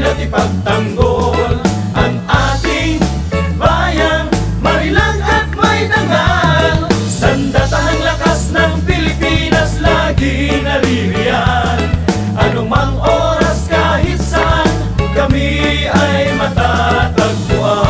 halina't ipagtanggol ang ating bayang marilang at may dangal. Sandatahang lakas ng Pilipinas laging naririyan. Anumang oras kahit saan kami ay matatagpuan.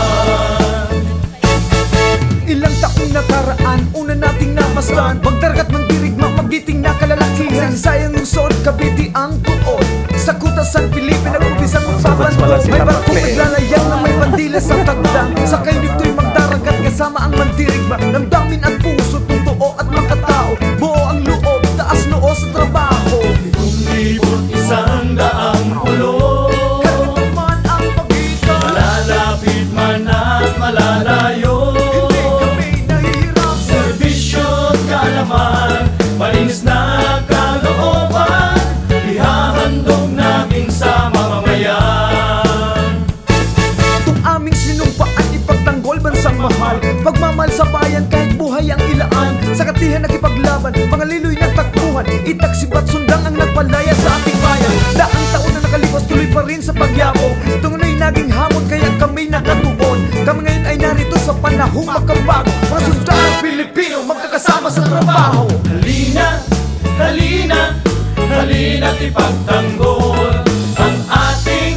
Ilang taong nakaraan, una nating namasdan, pagdargat ng dirigma, magiting na kalalakihan. Sayang Luzon, Cavite ang tuon, sa Kutasan, Pilipin, nag-umpisang magpapanto. May barko naglalayang na may bandila sa tagdang, sakay nito'y magdaragat kasama ang mandirigma. Damdamin at puso, totoo at makatao, buo ang loob, taas noo sa trabaho. Libot isang daang pulo, Kahit man ang pagitan, malalapit man at malalayo. hindi kami nahihirap. Serbisyo't kaalaman, malinis na kalooban, ihahandog namin sa mamamayan. Itong aming sinumpaan, ipagtanggol bansang mahal, pagmamahal sa bayan kahit buhay ang ilaan. Sa katihan nakipaglaban, mga liloy ng takbuhan, itaksibat sundang ang nagpalaya sa ating bayan. Daang taon na nakalipas, tuloy pa rin sa pagyako. Tungunoy naging hamon, kaya kami nakatuon. Kami ngayon ay narito sa panahong makabago, mga sundang Pilipino magkakasama sa trabaho. Halina, halina, halina't ipagtanggol ang ating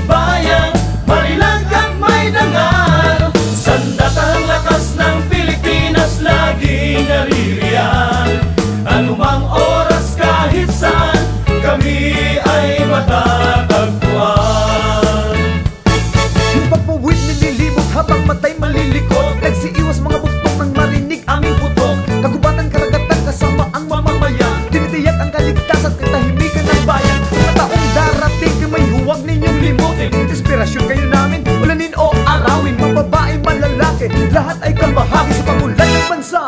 bayang marilang at may dangal. Sandatahang lakas ng Pilipinas laging naririyan. Anumang oras kahit saan kami ay matatagpuan. Yung pagpawid nililibot habang matay malilikot, nagsiiwas mga buktok nang marinig aming putok. Kagubatan, karagatan kasama ang mamamayan, tinitiyak ang kaligtasan at katahimikan ng bayan. Mga taong darating di may huwag ninyong limutin, inspirasyon kayo namin, ulanin o arawin. Mga babae, malalaki, lahat ay kabahagi sa pagunlad ng bansa.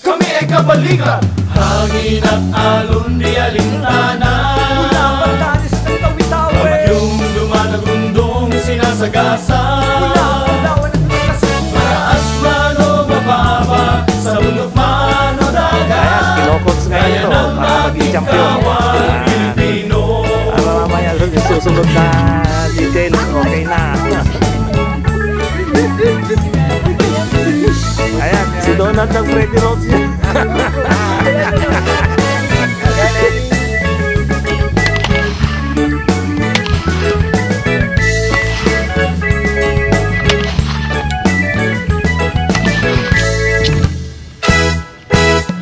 Kami ay kabalikan, hangin at alon di alintana. Mula Batanes ng Tawi-Tawi, Bagyong dumadagundong sinasagasa. mula Palawan at Pangasinan, Mataas man o mababa, sa bundok man o dagat, Kilokots ngayon kaya ito nang para maging champion. maging Pilipino. Para mamaya yung susunod na details, okay na. Ayan, si Donald ng Freddy Rhodes yan.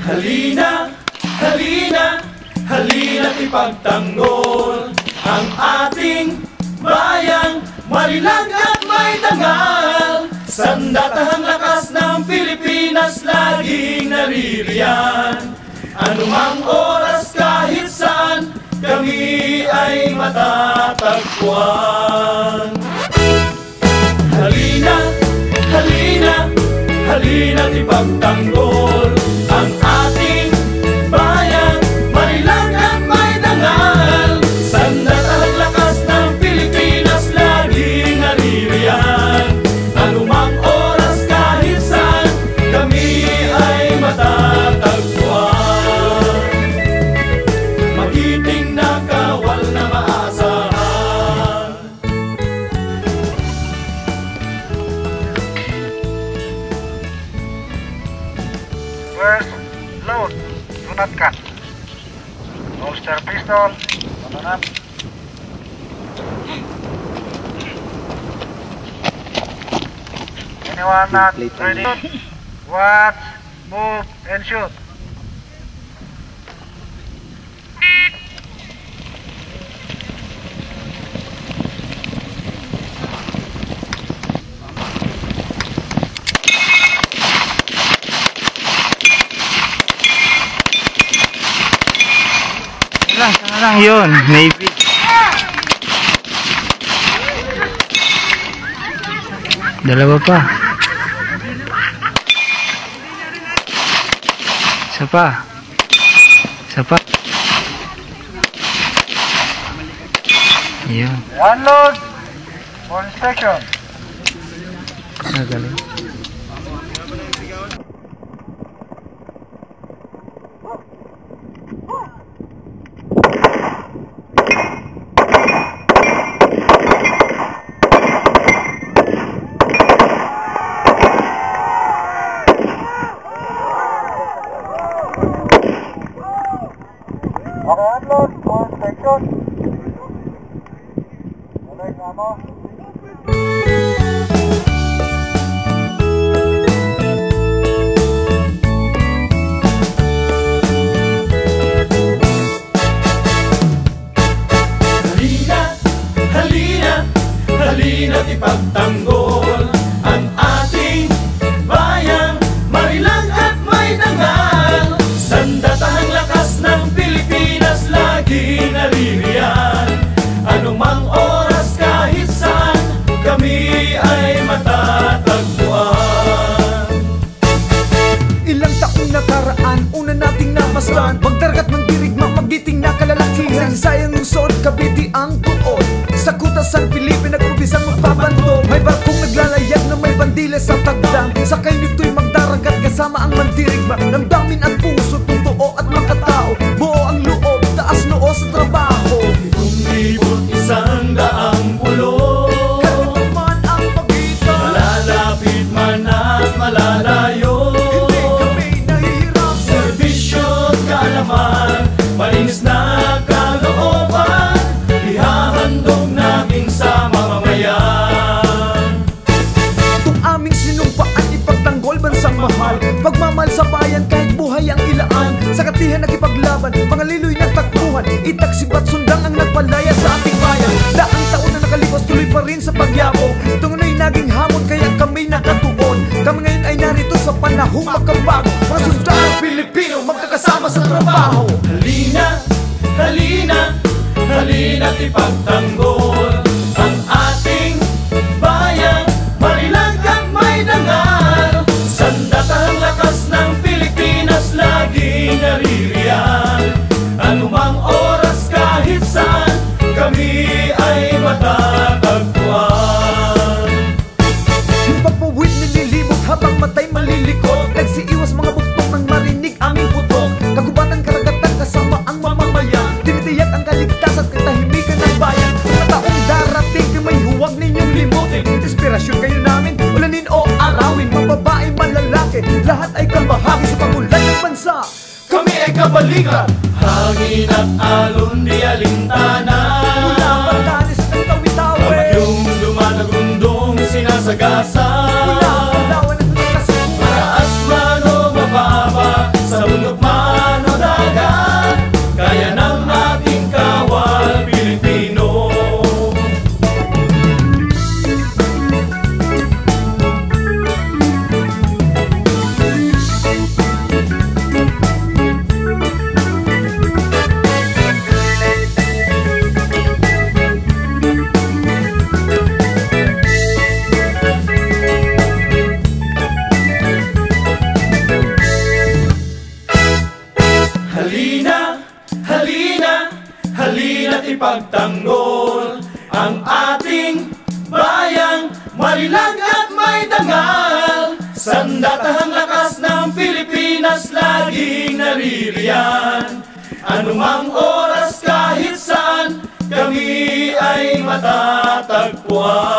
Halina, halina, halina't ipagtanggol ang ating bayang marilang at may dangal. Sandatahang lakas ng Pilipinas laging naririyan. Anumang oras kahit saan kami ay matatagpuan. Halina, halina, halina't ipagtanggol ang ating bayang marilang at may dangal. Sandatahang lakas ng Pilipinas laging naririyan. Anumang oras kahit saan kami ay matatagpuan. Magiting na kawal na maasahan. First, load. Do not cut. Holster pistol. On up. Anyone not ready? Watch, move, and shoot. Sana lang yun, maybe. Dalawa pa. Isa pa. Isa pa. Yun. Unload for inspection. Nagaling. Okay, mo. Halina't ipagtanggol ang ating bayang marilang at may dangal. Sandatahang lakas ng Pilipinas laging naririyan. Anumang oras kahit saan kami ay matatagpuan. Ilang taong nakaraan, una nating namasdan, magdargat ng dirigma, magditing na kalalakihan. Sayang Luzon, Cavite ang tuon, sa kutasan Pilipin nag-umpisang magpabanto. May barkong naglalayag na may bandila sa tagdang, sakay nito'y magdaragat kasama ang mandirigma. Damdamin at puso, totoo at makatao, buo ang loob, taas noo sa trabaho. Umibot 100 pulo, Kahit man ang pagitan, malalapit man at malalayo. hindi kami nahihirap. Serbisyo't kaalaman, malinis na kalooban, ihahandog namin sa mamamayan. Itong aming sinumpaan, ipagtanggol bansang mahal, pagmamahal sa bayan kahit buhay ang ilaan. Sa katihan nakipaglaban, mga liloy ng takbuhan, itaksibat sundang ang nagpalaya sa ating bayan. Daang taon na nakalipas, tuloy pa rin sa pagyako. Tunay naging hamon kaya kami nakatuon. Kami ngayon ay narito sa panahong magkabago, mga sundang Pilipino magkakasama sa trabaho. Halina't ipagtanggol ang ating bayang marilang at may dangal. Sandatahang lakas ng Pilipinas laging naririyan. Anumang oras kahit saan kami ay matatagpuan. Yung pagpawid nililibot habang matay malilikot, nagsiiwas mga buktok nang marinig aming putok. Kagubatan karagatan kasama ang mamamayan, tinitiyak ang kaligtasan at katahimikan ng bayan. Mga taong darating na may huwag ninyong limutin, inspirasyon kayo namin, ulanin o arawin. Mga babae, malalaki, lahat ay kabahagi sa pangulan ng bansa. Kami ay kabalikan, hangin at alon di alintana. Mula Batanes ng Tawi-Tawi, Bagyong dumadagundong sinasagasa. mula Palawan at Pangasinan, Mataas man o mababa, sa bundok man o dagat, kaya ng ating kawal Pilipino. Halina't ipagtanggol ang ating bayang marilang at may dangal. Sandatahang lakas ng Pilipinas laging naririyan. Anumang oras kahit saan kami ay matatagpuan.